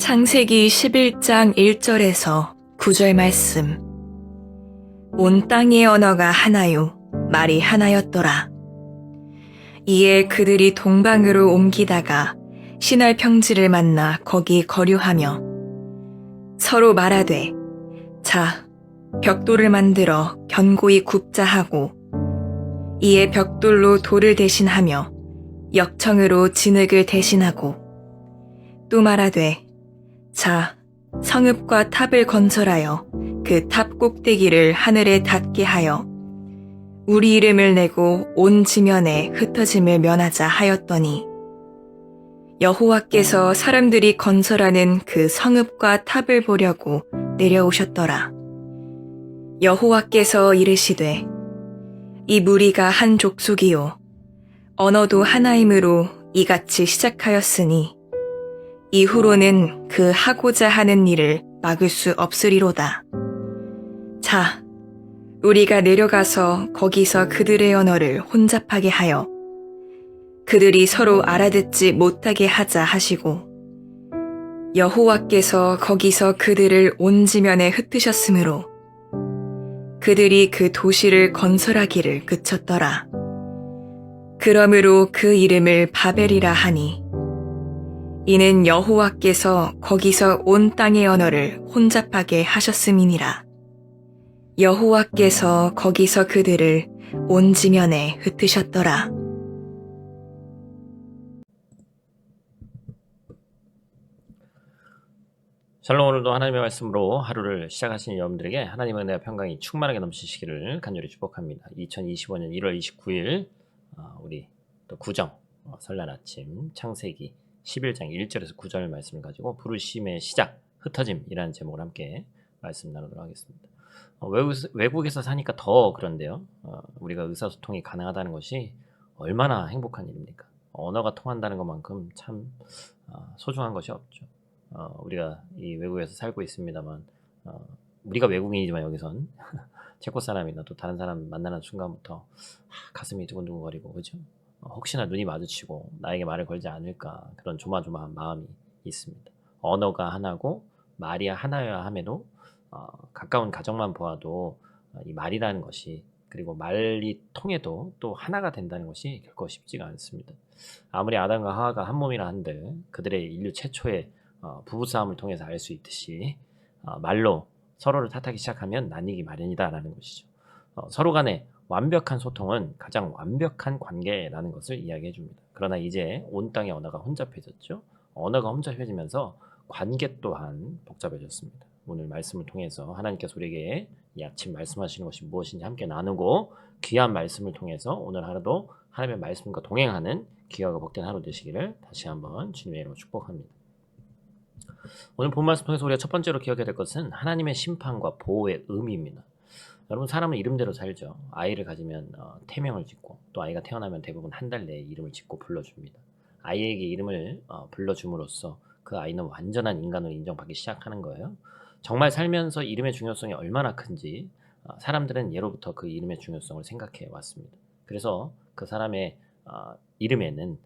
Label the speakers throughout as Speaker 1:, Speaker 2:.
Speaker 1: 창세기 11장 1절에서 9절 말씀. 온 땅의 언어가 하나요, 말이 하나였더라. 이에 그들이 동방으로 옮기다가 시날 평지를 만나 거기 거류하며 서로 말하되, 자, 벽돌을 만들어 견고히 굽자 하고, 이에 벽돌로 돌을 대신하며 역청으로 진흙을 대신하고, 또 말하되, 자, 성읍과 탑을 건설하여 그 탑 꼭대기를 하늘에 닿게 하여 우리 이름을 내고 온 지면에 흩어짐을 면하자 하였더니, 여호와께서 사람들이 건설하는 그 성읍과 탑을 보려고 내려오셨더라. 여호와께서 이르시되, 이 무리가 한 족속이요 언어도 하나이므로 이같이 시작하였으니 이후로는 그 하고자 하는 일을 막을 수 없으리로다. 자, 우리가 내려가서 거기서 그들의 언어를 혼잡하게 하여 그들이 서로 알아듣지 못하게 하자 하시고, 여호와께서 거기서 그들을 온 지면에 흩으셨으므로 그들이 그 도시를 건설하기를 그쳤더라. 그러므로 그 이름을 바벨이라 하니, 이는 여호와께서 거기서 온 땅의 언어를 혼잡하게 하셨음이니라. 여호와께서 거기서 그들을 온 지면에 흩으셨더라.
Speaker 2: 샬롬. 오늘도 하나님의 말씀으로 하루를 시작하시는 여러분들에게 하나님의 은혜와 평강이 충만하게 넘치시기를 간절히 축복합니다. 2025년 1월 29일 우리 또 구정 설날 아침 창세기 11장 1절에서 9절 말씀을 가지고 부르심의 시작, 흩어짐이라는 제목을 함께 말씀 나누도록 하겠습니다. 외국에서 사니까 더 그런데요. 우리가 의사소통이 가능하다는 것이 얼마나 행복한 일입니까? 언어가 통한다는 것만큼 참 소중한 것이 없죠. 우리가 이 외국에서 살고 있습니다만, 우리가 외국인이지만 여기선 체코 사람이나 또 다른 사람 만나는 순간부터 가슴이 두근두근거리고, 그죠? 혹시나 눈이 마주치고 나에게 말을 걸지 않을까, 그런 조마조마한 마음이 있습니다. 언어가 하나고 말이 하나여야 함에도 가까운 가정만 보아도 이 말이라는 것이, 그리고 말이 통해도 또 하나가 된다는 것이 결코 쉽지가 않습니다. 아무리 아담과 하와가 한 몸이라 한들 그들의 인류 최초의 부부싸움을 통해서 알 수 있듯이 말로 서로를 탓하기 시작하면 나뉘기 마련이다라는 것이죠. 서로 간의 완벽한 소통은 가장 완벽한 관계라는 것을 이야기해 줍니다. 그러나 이제 온 땅의 언어가 혼잡해졌죠. 언어가 혼잡해지면서 관계 또한 복잡해졌습니다. 오늘 말씀을 통해서 하나님께서 우리에게 이 아침 말씀하시는 것이 무엇인지 함께 나누고, 귀한 말씀을 통해서 오늘 하루도 하나님의 말씀과 동행하는 귀하고 복된 하루 되시기를 다시 한번 주님의 이름으로 축복합니다. 오늘 본 말씀 통해서 우리가 첫 번째로 기억해야 될 것은 하나님의 심판과 보호의 의미입니다. 여러분, 사람은 이름대로 살죠. 아이를 가지면 태명을 짓고, 또 아이가 태어나면 대부분 한 달 내에 이름을 짓고 불러줍니다. 아이에게 이름을 불러줌으로써 그 아이는 완전한 인간으로 인정받기 시작하는 거예요. 정말 살면서 이름의 중요성이 얼마나 큰지 사람들은 예로부터 그 이름의 중요성을 생각해 왔습니다. 그래서 그 사람의 이름에는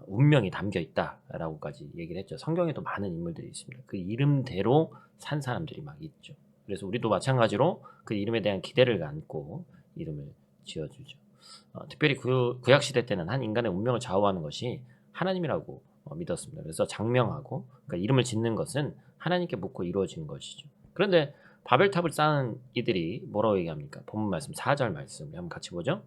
Speaker 2: 운명이 담겨 있다라고까지 얘기를 했죠. 성경에도 많은 인물들이 있습니다. 그 이름대로 산 사람들이 막 있죠. 그래서 우리도 마찬가지로 그 이름에 대한 기대를 갖고 이름을 지어주죠. 특별히 구약시대 때는 한 인간의 운명을 좌우하는 것이 하나님이라고 믿었습니다. 그래서 장명하고, 그러니까 이름을 짓는 것은 하나님께 묻고 이루어진 것이죠. 그런데 바벨탑을 쌓은 이들이 뭐라고 얘기합니까? 본문 말씀 4절 말씀 한번 같이 보죠.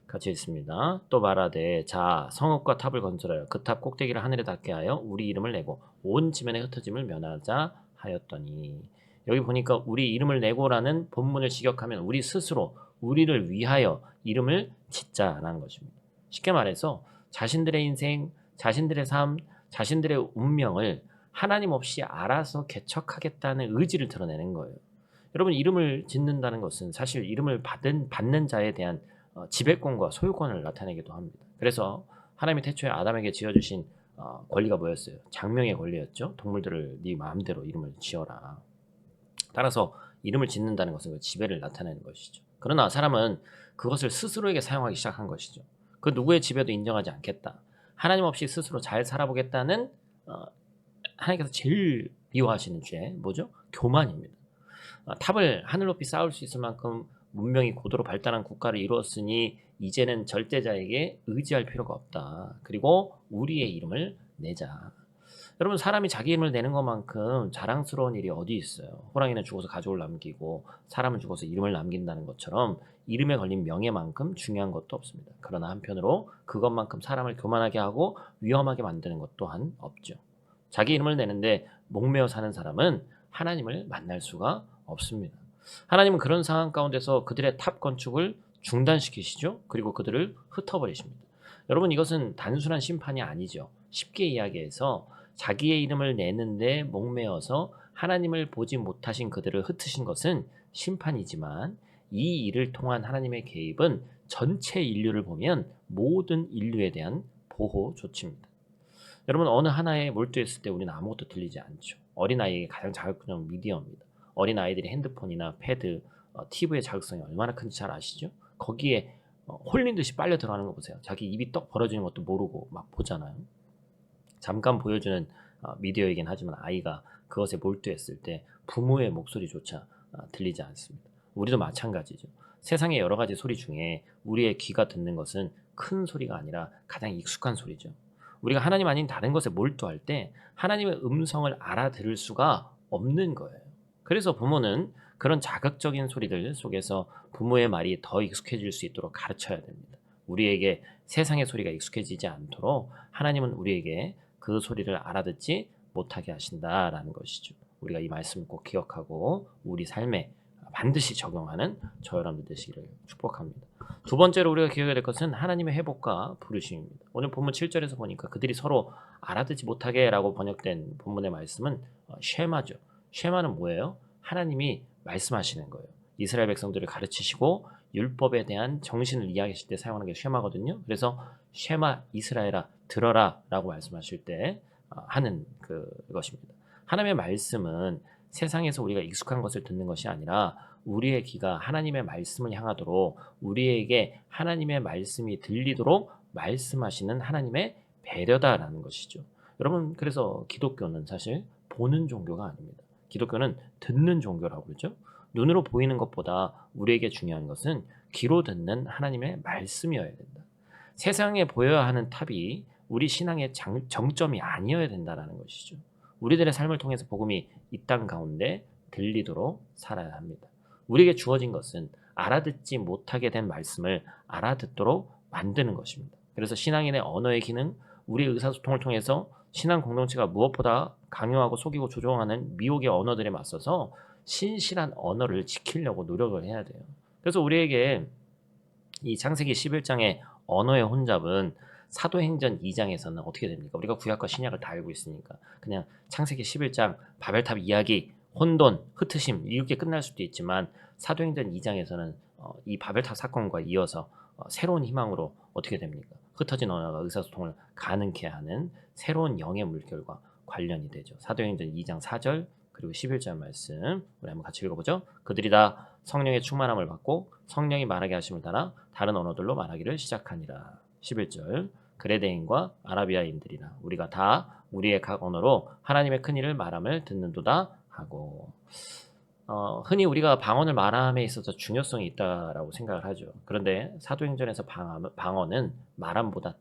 Speaker 2: 같이 있습니다. 또 말하되, 자, 성읍과 탑을 건설하여 그 탑 꼭대기를 하늘에 닿게 하여 우리 이름을 내고 온 지면에 흩어짐을 면하자 하였더니, 여기 보니까 우리 이름을 내고라는 본문을 직역하면 우리 스스로 우리를 위하여 이름을 짓자라는 것입니다. 쉽게 말해서 자신들의 인생, 자신들의 삶, 자신들의 운명을 하나님 없이 알아서 개척하겠다는 의지를 드러내는 거예요. 여러분, 이름을 짓는다는 것은 사실 이름을 받는 자에 대한 지배권과 소유권을 나타내기도 합니다. 그래서 하나님이 태초에 아담에게 지어주신 권리가 뭐였어요? 장명의 권리였죠. 동물들을 네 마음대로 이름을 지어라. 따라서 이름을 짓는다는 것은 그 지배를 나타내는 것이죠. 그러나 사람은 그것을 스스로에게 사용하기 시작한 것이죠. 그 누구의 지배도 인정하지 않겠다. 하나님 없이 스스로 잘 살아보겠다는 하나님께서 제일 미워하시는 죄 뭐죠? 교만입니다. 탑을 하늘 높이 쌓을 수 있을 만큼 문명이 고도로 발달한 국가를 이루었으니 이제는 절대자에게 의지할 필요가 없다. 그리고 우리의 이름을 내자. 여러분 사람이 자기 이름을 내는 것만큼 자랑스러운 일이 어디 있어요. 호랑이는 죽어서 가족을 남기고 사람은 죽어서 이름을 남긴다는 것처럼 이름에 걸린 명예만큼 중요한 것도 없습니다. 그러나 한편으로 그것만큼 사람을 교만하게 하고 위험하게 만드는 것 또한 없죠. 자기 이름을 내는데 목매어 사는 사람은 하나님을 만날 수가 없습니다. 하나님은 그런 상황 가운데서 그들의 탑 건축을 중단시키시죠. 그리고 그들을 흩어버리십니다. 여러분 이것은 단순한 심판이 아니죠. 쉽게 이야기해서 자기의 이름을 내는데 목매어서 하나님을 보지 못하신 그들을 흩으신 것은 심판이지만 이 일을 통한 하나님의 개입은 전체 인류를 보면 모든 인류에 대한 보호 조치입니다. 여러분 어느 하나에 몰두했을 때 우리는 아무것도 들리지 않죠. 어린아이에게 가장 자극적인 미디어입니다. 어린아이들이 핸드폰이나 패드, TV의 자극성이 얼마나 큰지 잘 아시죠? 거기에 홀린 듯이 빨려 들어가는 거 보세요. 자기 입이 떡 벌어지는 것도 모르고 막 보잖아요. 잠깐 보여주는 미디어이긴 하지만 아이가 그것에 몰두했을 때 부모의 목소리조차 들리지 않습니다. 우리도 마찬가지죠. 세상의 여러 가지 소리 중에 우리의 귀가 듣는 것은 큰 소리가 아니라 가장 익숙한 소리죠. 우리가 하나님 아닌 다른 것에 몰두할 때 하나님의 음성을 알아들을 수가 없는 거예요. 그래서 부모는 그런 자극적인 소리들 속에서 부모의 말이 더 익숙해질 수 있도록 가르쳐야 됩니다. 우리에게 세상의 소리가 익숙해지지 않도록 하나님은 우리에게 그 소리를 알아듣지 못하게 하신다라는 것이죠. 우리가 이 말씀을 꼭 기억하고 우리 삶에 반드시 적용하는 저 여러분들 되시기를 축복합니다. 두 번째로 우리가 기억해야 될 것은 하나님의 회복과 부르심입니다. 오늘 본문 7절에서 보니까 그들이 서로 알아듣지 못하게 라고 번역된 본문의 말씀은 쉐마죠. 쉐마는 뭐예요? 하나님이 말씀하시는 거예요. 이스라엘 백성들을 가르치시고 율법에 대한 정신을 이야기하실 때 사용하는 게 쉐마거든요. 그래서 쉐마 이스라엘아 들어라 라고 말씀하실 때 하는 그것입니다. 하나님의 말씀은 세상에서 우리가 익숙한 것을 듣는 것이 아니라 우리의 귀가 하나님의 말씀을 향하도록 우리에게 하나님의 말씀이 들리도록 말씀하시는 하나님의 배려다라는 것이죠. 여러분 그래서 기독교는 사실 보는 종교가 아닙니다. 기독교는 듣는 종교라고 그러죠. 눈으로 보이는 것보다 우리에게 중요한 것은 귀로 듣는 하나님의 말씀이어야 된다. 세상에 보여야 하는 탑이 우리 신앙의 정점이 아니어야 된다는 것이죠. 우리들의 삶을 통해서 복음이 이 땅 가운데 들리도록 살아야 합니다. 우리에게 주어진 것은 알아듣지 못하게 된 말씀을 알아듣도록 만드는 것입니다. 그래서 신앙인의 언어의 기능, 우리의 의사소통을 통해서 신앙 공동체가 무엇보다 강요하고 속이고 조종하는 미혹의 언어들에 맞서서 신실한 언어를 지키려고 노력을 해야 돼요. 그래서 우리에게 이 창세기 11장의 언어의 혼잡은 사도행전 2장에서는 어떻게 됩니까? 우리가 구약과 신약을 다 알고 있으니까 그냥 창세기 11장 바벨탑 이야기, 혼돈, 흩으심 이렇게 끝날 수도 있지만 사도행전 2장에서는 이 바벨탑 사건과 이어서 새로운 희망으로 어떻게 됩니까? 흩어진 언어가 의사소통을 가능케 하는 새로운 영의 물결과 관련이 되죠. 사도행전 2장 4절 그리고 11절 말씀 우리 한번 같이 읽어보죠. 그들이 다 성령의 충만함을 받고 성령이 말하게 하심을 따라 다른 언어들로 말하기를 시작하니라. 11절 그레데인과 아라비아인들이나 우리가 다 우리의 각 언어로 하나님의 큰 일을 말함을 듣는도다 하고 흔히 우리가 방언을 말함에 있어서 중요성이 있다라고 생각을 하죠. 그런데 사도행전에서 방언은 말함보다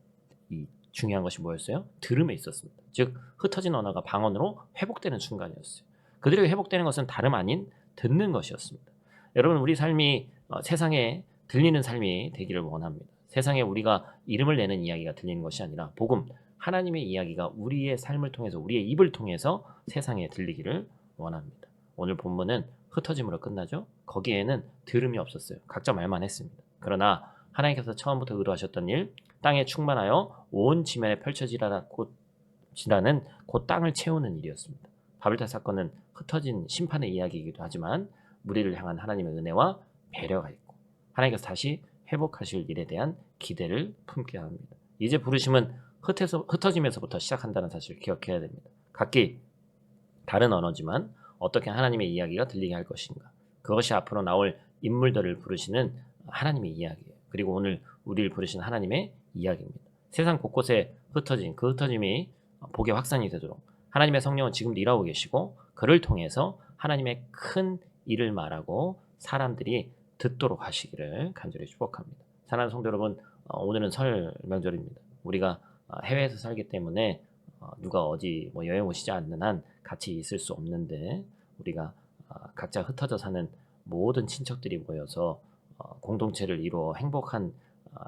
Speaker 2: 중요한 것이 뭐였어요? 들음에 있었습니다. 즉 흩어진 언어가 방언으로 회복되는 순간이었어요. 그들에게 회복되는 것은 다름 아닌 듣는 것이었습니다. 여러분 우리 삶이 세상에 들리는 삶이 되기를 원합니다. 세상에 우리가 이름을 내는 이야기가 들리는 것이 아니라 복음, 하나님의 이야기가 우리의 삶을 통해서 우리의 입을 통해서 세상에 들리기를 원합니다. 오늘 본문은 흩어짐으로 끝나죠. 거기에는 들음이 없었어요. 각자 말만 했습니다. 그러나 하나님께서 처음부터 의도하셨던 일, 땅에 충만하여 온 지면에 펼쳐지라는 곧 땅을 채우는 일이었습니다. 바벨탑 사건은 흩어진 심판의 이야기이기도 하지만 우리를 향한 하나님의 은혜와 배려가 있고 하나님께서 다시 회복하실 일에 대한 기대를 품게 합니다. 이제 부르심은 흩어짐에서부터 시작한다는 사실을 기억해야 됩니다. 각기 다른 언어지만 어떻게 하나님의 이야기가 들리게 할 것인가. 그것이 앞으로 나올 인물들을 부르시는 하나님의 이야기예요. 그리고 오늘 우리를 부르시는 하나님의 이야기입니다. 세상 곳곳에 흩어진 그 흩어짐이 복의 확산이 되도록 하나님의 성령은 지금도 일하고 계시고 그를 통해서 하나님의 큰 일을 말하고 사람들이 듣도록 하시기를 간절히 축복합니다. 사랑하는 성도 여러분, 오늘은 설 명절입니다. 우리가 해외에서 살기 때문에 누가 어디 뭐 여행 오시지 않는 한 같이 있을 수 없는데 우리가 각자 흩어져 사는 모든 친척들이 모여서 공동체를 이루어 행복한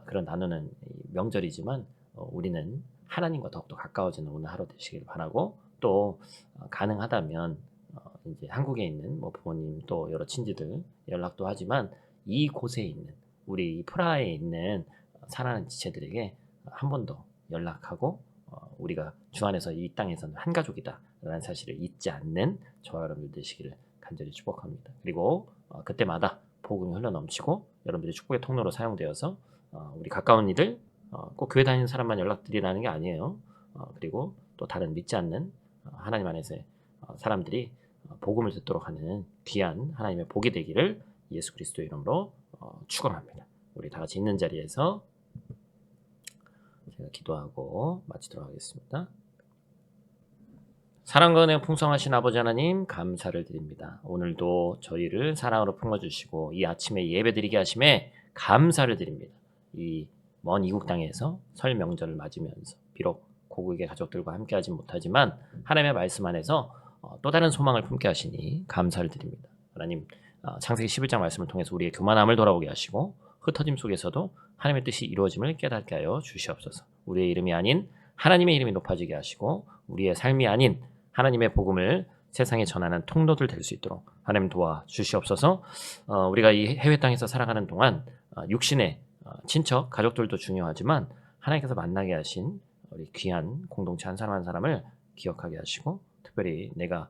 Speaker 2: 그런 나누는 명절이지만 우리는 하나님과 더욱더 가까워지는 오늘 하루 되시길 바라고 또 가능하다면 이제 한국에 있는 뭐 부모님 또 여러 친지들 연락도 하지만 이곳에 있는 우리 프라하에 있는 사랑하는 지체들에게 한 번 더 연락하고 우리가 주 안에서 이 땅에서는 한 가족이다라는 사실을 잊지 않는 저와 여러분들 되시기를 간절히 축복합니다. 그리고 그때마다 복음이 흘러넘치고 여러분들이 축복의 통로로 사용되어서 우리 가까운 이들 꼭 교회 다니는 사람만 연락드리라는 게 아니에요. 그리고 또 다른 믿지 않는 하나님 안에서의 사람들이 복음을 듣도록 하는 귀한 하나님의 복이 되기를 예수 그리스도의 이름으로 축원합니다. 우리 다 같이 있는 자리에서 제가 기도하고 마치도록 하겠습니다. 사랑과 은혜 풍성하신 아버지 하나님 감사를 드립니다. 오늘도 저희를 사랑으로 품어주시고 이 아침에 예배드리게 하심에 감사를 드립니다. 이 먼 이국 땅에서 설 명절을 맞으면서 비록 고국의 가족들과 함께하지 못하지만 하나님의 말씀 안에서 또 다른 소망을 품게 하시니 감사를 드립니다. 하나님 창세기 11장 말씀을 통해서 우리의 교만함을 돌아오게 하시고 흩어짐 속에서도 하나님의 뜻이 이루어짐을 깨닫게 하여 주시옵소서. 우리의 이름이 아닌 하나님의 이름이 높아지게 하시고 우리의 삶이 아닌 하나님의 복음을 세상에 전하는 통로들 될 수 있도록 하나님 도와주시옵소서. 우리가 이 해외 땅에서 살아가는 동안 육신의 친척, 가족들도 중요하지만 하나님께서 만나게 하신 우리 귀한 공동체 한 사람 한 사람을 기억하게 하시고 특별히 내가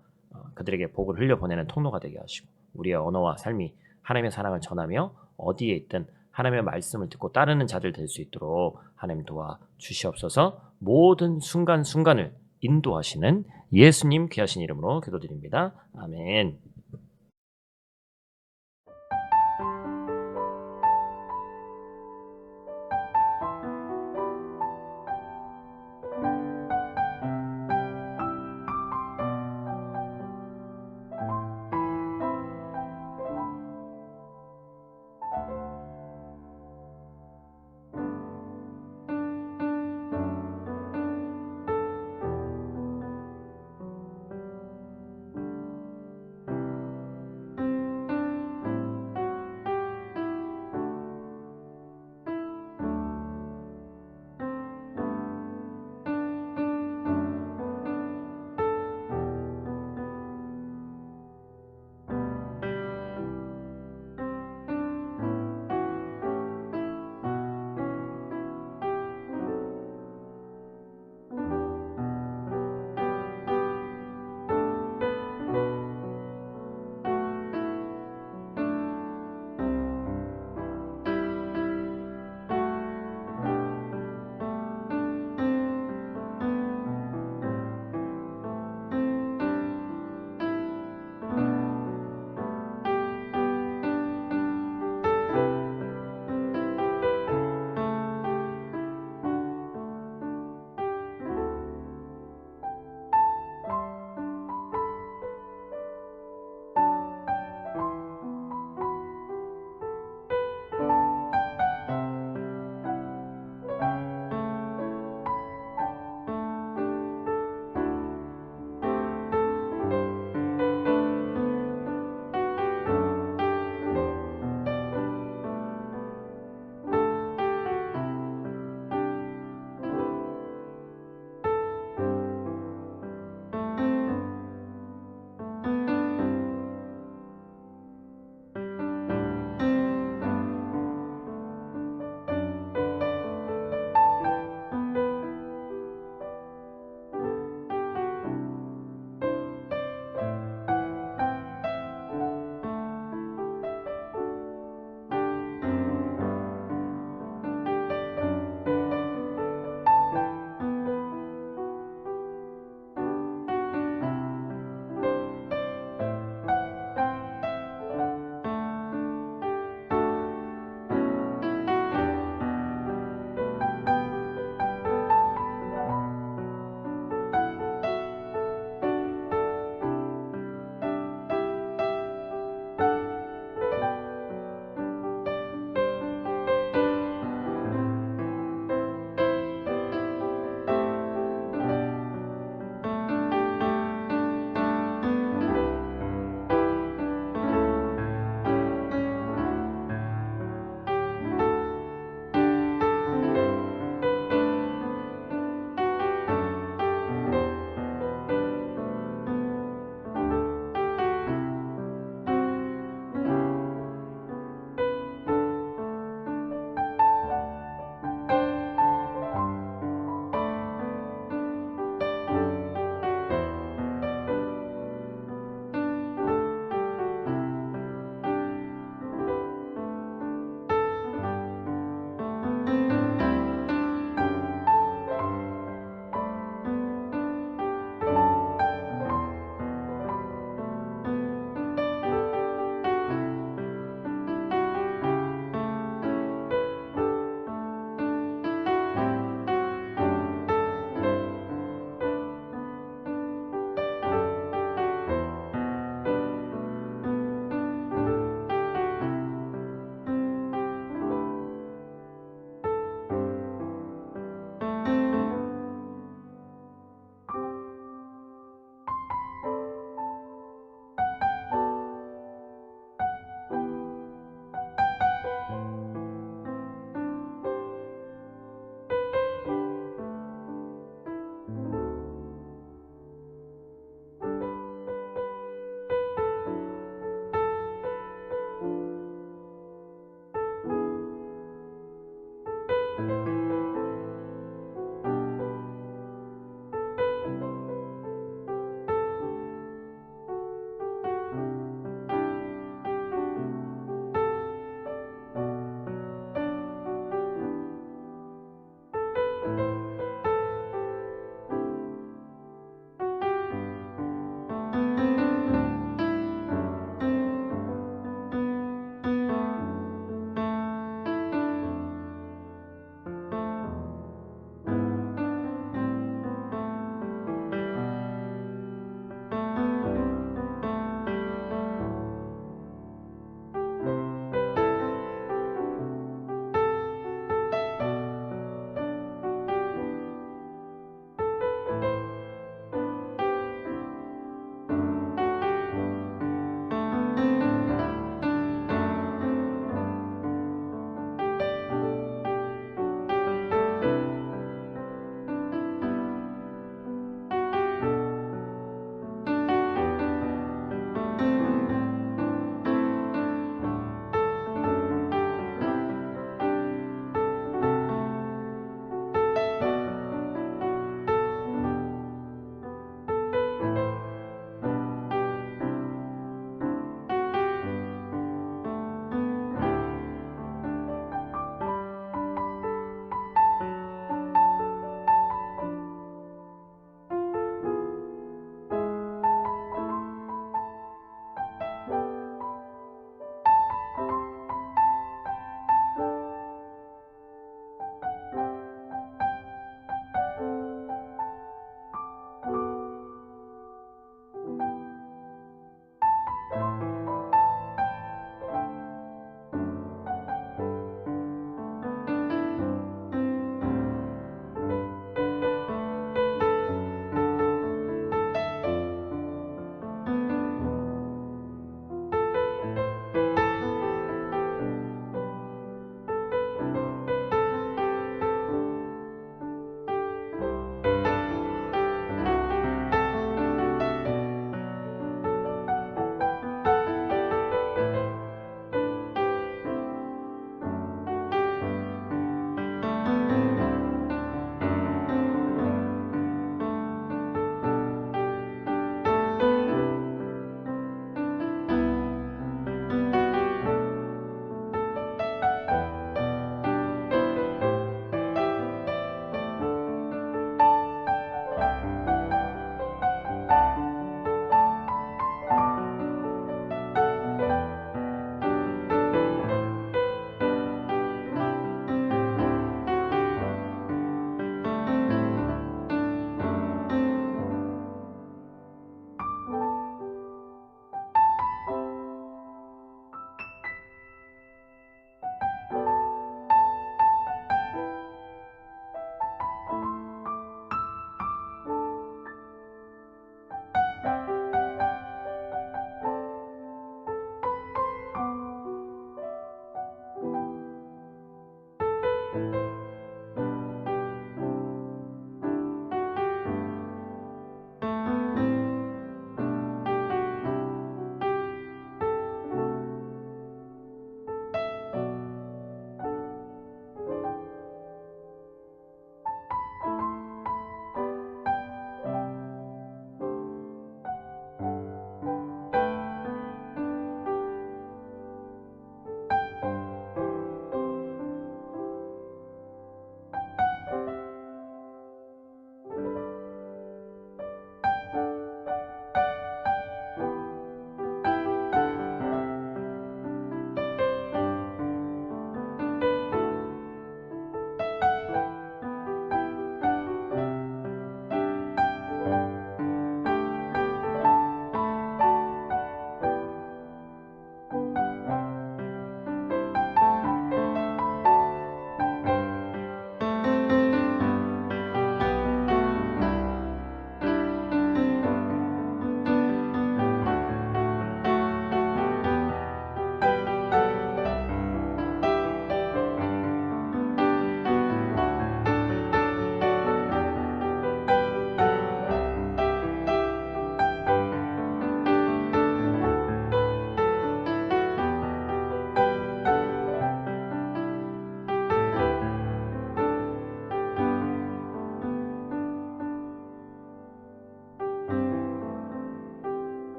Speaker 2: 그들에게 복을 흘려보내는 통로가 되게 하시고 우리의 언어와 삶이 하나님의 사랑을 전하며 어디에 있든 하나님의 말씀을 듣고 따르는 자들 될 수 있도록 하나님 도와주시옵소서. 모든 순간순간을 인도하시는 예수님 귀하신 이름으로 기도드립니다. 아멘.